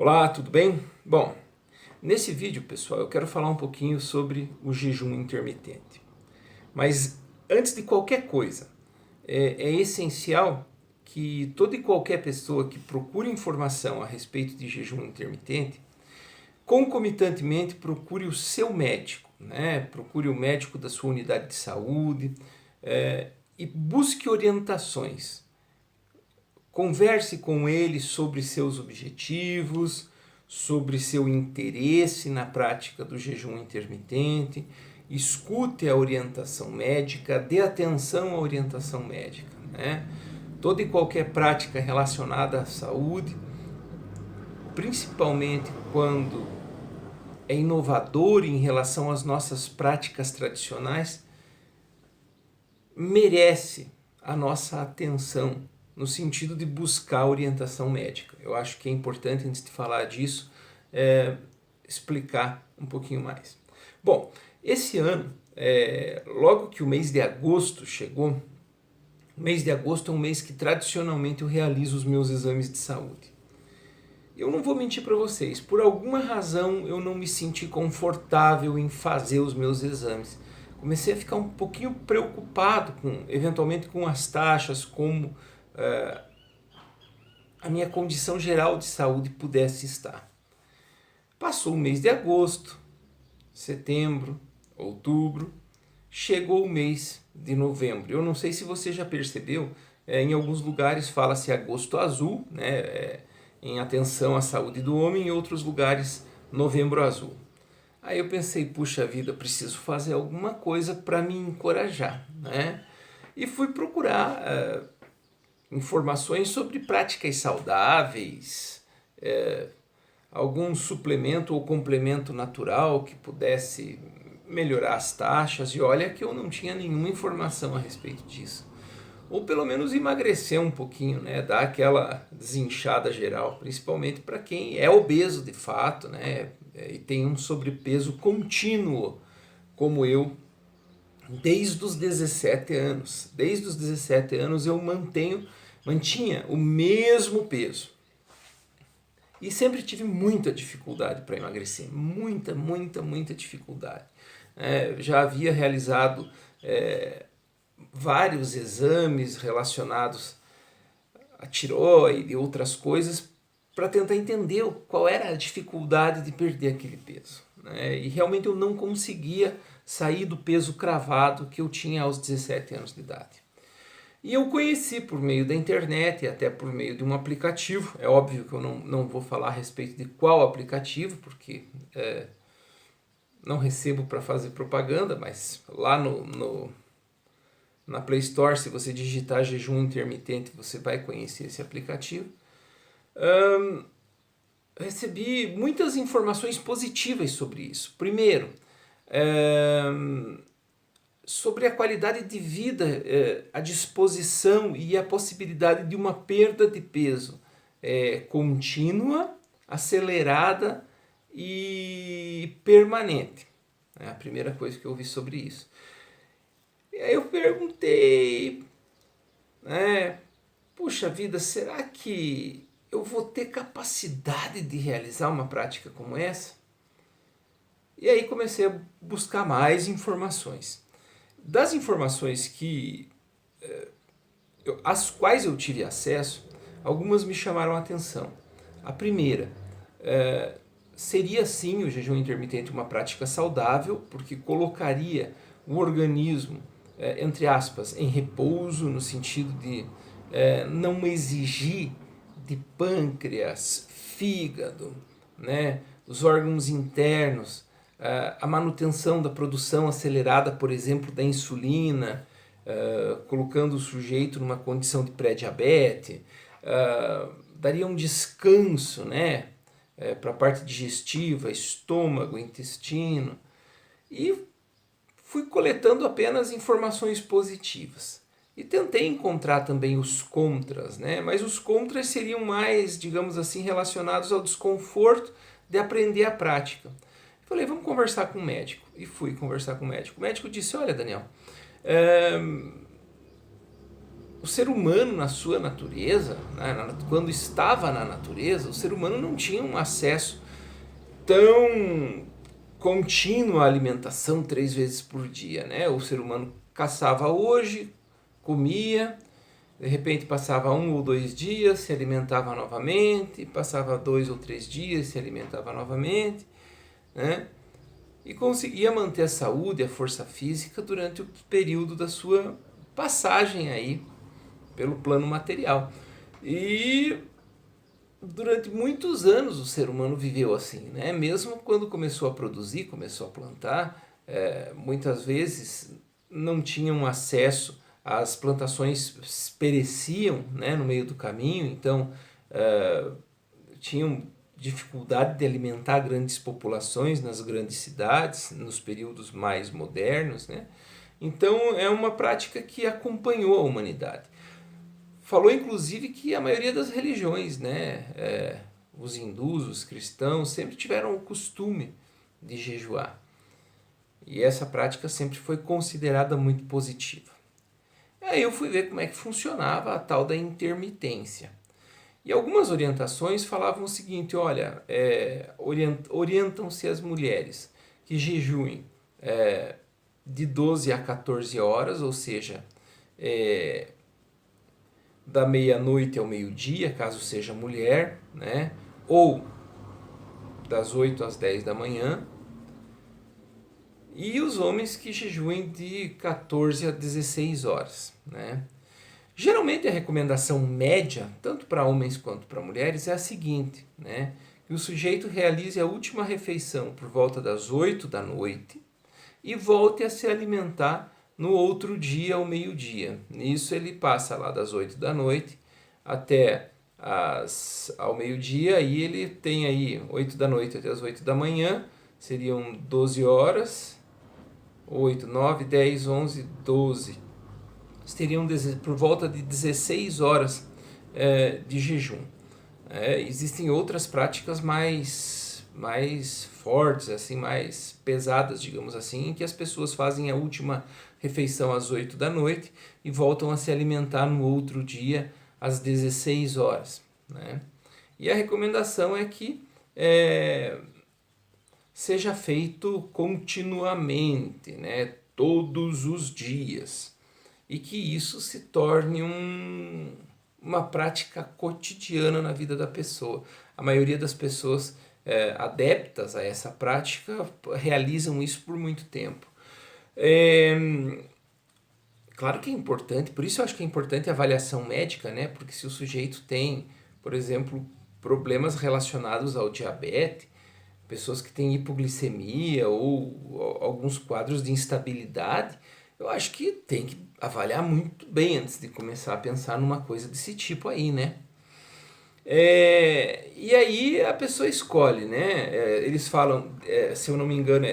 Olá, tudo bem? Bom, nesse vídeo, pessoal, eu quero falar um pouquinho sobre o jejum intermitente. Mas antes de qualquer coisa, é essencial que toda e qualquer pessoa que procure informação a respeito de jejum intermitente, concomitantemente procure o seu médico, né? Procure o médico da sua unidade de saúde e busque orientações. Converse com ele sobre seus objetivos, sobre seu interesse na prática do jejum intermitente, escute a orientação médica, dê atenção à orientação médica, né? Toda e qualquer prática relacionada à saúde, principalmente quando é inovador em relação às nossas práticas tradicionais, merece a nossa atenção no sentido de buscar orientação médica. Eu acho que é importante, antes de falar disso, explicar um pouquinho mais. Bom, esse ano, logo que o mês de agosto chegou, o mês de agosto é um mês que tradicionalmente eu realizo os meus exames de saúde. Eu não vou mentir para vocês, por alguma razão eu não me senti confortável em fazer os meus exames. Comecei a ficar um pouquinho preocupado eventualmente com as taxas, como a minha condição geral de saúde pudesse estar. Passou o mês de agosto, setembro, outubro, chegou o mês de novembro. Eu não sei se você já percebeu, em alguns lugares fala-se agosto azul, né, em atenção à saúde do homem, em outros lugares novembro azul. Aí eu pensei, puxa vida, preciso fazer alguma coisa para me encorajar, né? E fui procurar informações sobre práticas saudáveis, algum suplemento ou complemento natural que pudesse melhorar as taxas, e olha que eu não tinha nenhuma informação a respeito disso. Ou pelo menos emagrecer um pouquinho, né? Dar aquela desinchada geral, principalmente para quem é obeso de fato, né? E tem um sobrepeso contínuo, como eu, desde os 17 anos. Desde os 17 anos eu mantinha o mesmo peso. E sempre tive muita dificuldade para emagrecer, muita dificuldade. Já havia realizado vários exames relacionados à tireoide e outras coisas para tentar entender qual era a dificuldade de perder aquele peso, né? E realmente eu não conseguia sair do peso cravado que eu tinha aos 17 anos de idade. E eu conheci por meio da internet e até por meio de um aplicativo. É óbvio que eu não vou falar a respeito de qual aplicativo, porque não recebo para fazer propaganda, mas lá na Play Store, se você digitar jejum intermitente, você vai conhecer esse aplicativo. Recebi muitas informações positivas sobre isso. Primeiro, sobre a qualidade de vida, a disposição e a possibilidade de uma perda de peso contínua, acelerada e permanente. É a primeira coisa que eu ouvi sobre isso. E aí eu perguntei, puxa vida, será que eu vou ter capacidade de realizar uma prática como essa? E aí comecei a buscar mais informações. Das informações às quais eu tive acesso, algumas me chamaram a atenção. A primeira, seria sim o jejum intermitente uma prática saudável, porque colocaria o organismo, entre aspas, em repouso, no sentido de não exigir de pâncreas, fígado, né, os órgãos internos, a manutenção da produção acelerada, por exemplo, da insulina, colocando o sujeito numa condição de pré-diabetes, daria um descanso, né, para a parte digestiva, estômago, intestino, e fui coletando apenas informações positivas. E tentei encontrar também os contras, né? Mas os contras seriam mais, digamos assim, relacionados ao desconforto de aprender a prática. Falei, vamos conversar com o médico. E fui conversar com o médico. O médico disse, olha, Daniel, o ser humano na sua natureza, né, quando estava na natureza, o ser humano não tinha um acesso tão contínuo à alimentação 3 vezes por dia, né? O ser humano caçava hoje, comia, de repente passava 1 ou 2 dias, se alimentava novamente, passava 2 ou 3 dias, se alimentava novamente, né? E conseguia manter a saúde, a força física durante o período da sua passagem aí pelo plano material. E durante muitos anos o ser humano viveu assim, né? Mesmo quando começou a produzir, começou a plantar, muitas vezes não tinham acesso, as plantações pereciam, né, no meio do caminho, então tinham dificuldade de alimentar grandes populações nas grandes cidades, nos períodos mais modernos, né? Então é uma prática que acompanhou a humanidade. Falou inclusive que a maioria das religiões, né, os hindus, os cristãos, sempre tiveram o costume de jejuar. E essa prática sempre foi considerada muito positiva. Aí eu fui ver como é que funcionava a tal da intermitência. E algumas orientações falavam o seguinte, olha, orientam-se as mulheres que jejuem de 12 a 14 horas, ou seja, da meia-noite ao meio-dia, caso seja mulher, né? Ou das 8 às 10 da manhã, e os homens que jejuem de 14 a 16 horas, né? Geralmente a recomendação média, tanto para homens quanto para mulheres, é a seguinte, né? Que o sujeito realize a última refeição por volta das 8 da noite e volte a se alimentar no outro dia ao meio-dia. Nisso ele passa lá das 8 da noite até ao meio-dia, e ele tem aí 8 da noite até as 8 da manhã, seriam 12 horas, 8, 9, 10, 11, 12. Teriam por volta de 16 horas de jejum. Existem outras práticas mais fortes, assim, mais pesadas, digamos assim, em que as pessoas fazem a última refeição às 8 da noite e voltam a se alimentar no outro dia às 16 horas. Né? E a recomendação é que seja feito continuamente, né? Todos os dias. E que isso se torne uma prática cotidiana na vida da pessoa. A maioria das pessoas adeptas a essa prática realizam isso por muito tempo. Claro que é importante, por isso eu acho que é importante a avaliação médica, né? Porque se o sujeito tem, por exemplo, problemas relacionados ao diabetes, pessoas que têm hipoglicemia ou alguns quadros de instabilidade, eu acho que tem que avaliar muito bem antes de começar a pensar numa coisa desse tipo aí, né? E aí a pessoa escolhe, né? Eles falam, se eu não me engano,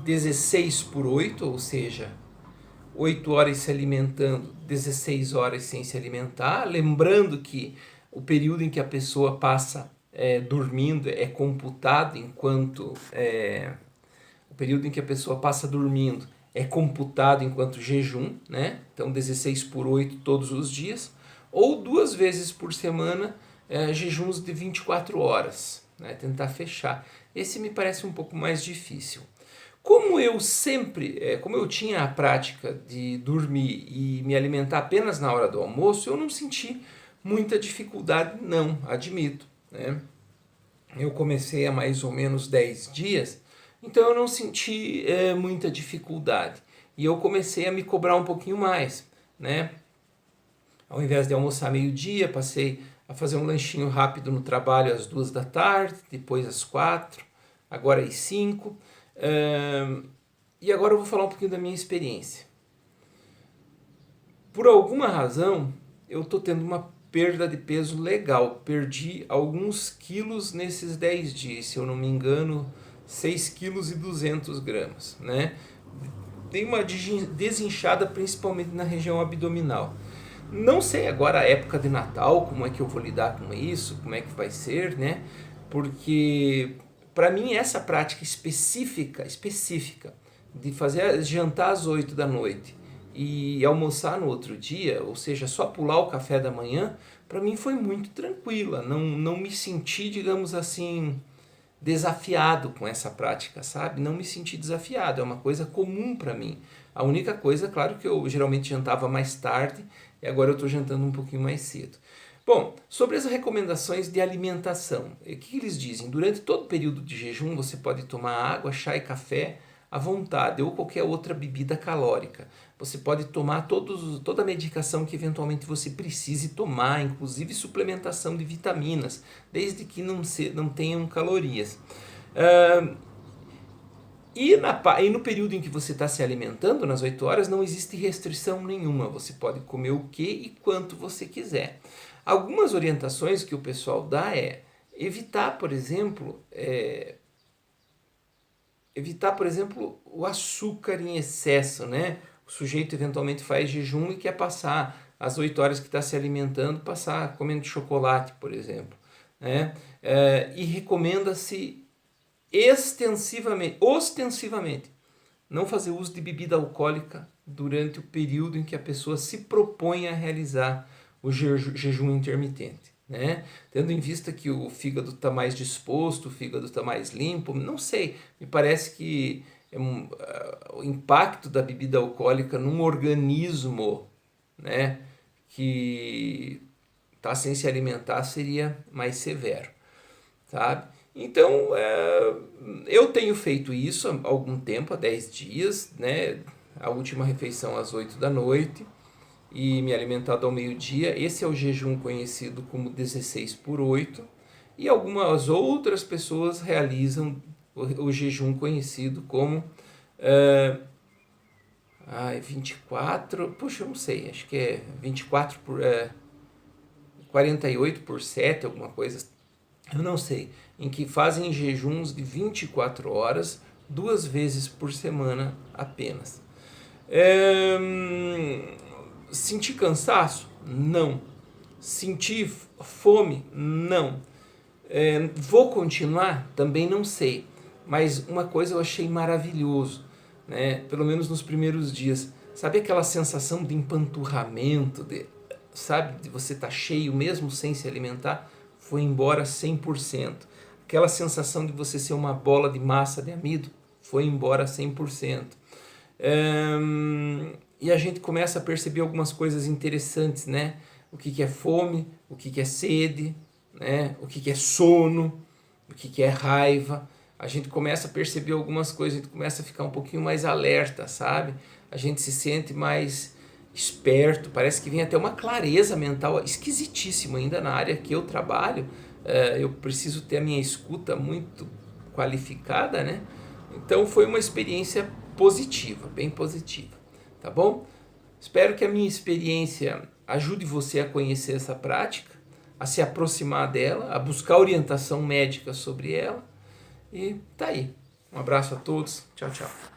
16 por 8, ou seja, 8 horas se alimentando, 16 horas sem se alimentar. Lembrando que o período em que a pessoa passa dormindo é computado enquanto... o período em que a pessoa passa dormindo é computado enquanto jejum, né? Então 16 por 8 todos os dias, ou 2 vezes por semana, jejuns de 24 horas, né? Tentar fechar. Esse me parece um pouco mais difícil. Como eu tinha a prática de dormir e me alimentar apenas na hora do almoço, eu não senti muita dificuldade não, admito, né? Eu comecei há mais ou menos 10 dias, então eu não senti muita dificuldade. E eu comecei a me cobrar um pouquinho mais, né? Ao invés de almoçar meio-dia, passei a fazer um lanchinho rápido no trabalho às 2 da tarde, depois às 4, agora às 5. E agora eu vou falar um pouquinho da minha experiência. Por alguma razão, eu estou tendo uma perda de peso legal. Perdi alguns quilos nesses 10 dias, se eu não me engano, 6,2 kg, né? Tem uma desinchada principalmente na região abdominal. Não sei agora a época de Natal, como é que eu vou lidar com isso, como é que vai ser, né? Porque para mim essa prática específica de fazer jantar às 8 da noite e almoçar no outro dia, ou seja, só pular o café da manhã, para mim foi muito tranquila. Não me senti, digamos assim, desafiado com essa prática, sabe? Não me senti desafiado, é uma coisa comum para mim. A única coisa, claro, que eu geralmente jantava mais tarde e agora eu estou jantando um pouquinho mais cedo. Bom, sobre as recomendações de alimentação, o que eles dizem? Durante todo o período de jejum você pode tomar água, chá e café à vontade ou qualquer outra bebida calórica. Você pode tomar toda a medicação que eventualmente você precise tomar, inclusive suplementação de vitaminas, desde que não tenham calorias. E no período em que você está se alimentando, nas 8 horas, não existe restrição nenhuma. Você pode comer o que e quanto você quiser. Algumas orientações que o pessoal dá é evitar, por exemplo, o açúcar em excesso, né? O sujeito eventualmente faz jejum e quer passar as 8 horas que está se alimentando, passar comendo chocolate, por exemplo, né? E recomenda-se ostensivamente, não fazer uso de bebida alcoólica durante o período em que a pessoa se propõe a realizar o jejum intermitente, né? Tendo em vista que o fígado está mais disposto, o fígado está mais limpo, não sei, me parece que o impacto da bebida alcoólica num organismo, né, que está sem se alimentar seria mais severo, sabe? Então, eu tenho feito isso há algum tempo, há 10 dias, né? A última refeição às 8 da noite e me alimentado ao meio-dia. Esse é o jejum conhecido como 16/8 e algumas outras pessoas realizam o jejum conhecido como 24, puxa, eu não sei, acho que é 48/7, alguma coisa, eu não sei, em que fazem jejuns de 24 horas, 2 vezes por semana apenas. Sentir cansaço? Não. Sentir fome? Não. Vou continuar? Também não sei. Mas uma coisa eu achei maravilhoso, né? Pelo menos nos primeiros dias. Sabe aquela sensação de empanturramento, sabe? De você estar cheio mesmo sem se alimentar? Foi embora 100%. Aquela sensação de você ser uma bola de massa de amido? Foi embora 100%. E a gente começa a perceber algumas coisas interessantes, né? O que é fome, o que é sede, né? O que é sono, o que é raiva. A gente começa a perceber algumas coisas, a gente começa a ficar um pouquinho mais alerta, sabe? A gente se sente mais esperto, parece que vem até uma clareza mental esquisitíssima ainda na área que eu trabalho. Eu preciso ter a minha escuta muito qualificada, né? Então foi uma experiência positiva, bem positiva, tá bom? Espero que a minha experiência ajude você a conhecer essa prática, a se aproximar dela, a buscar orientação médica sobre ela. E tá aí. Um abraço a todos. Tchau, tchau.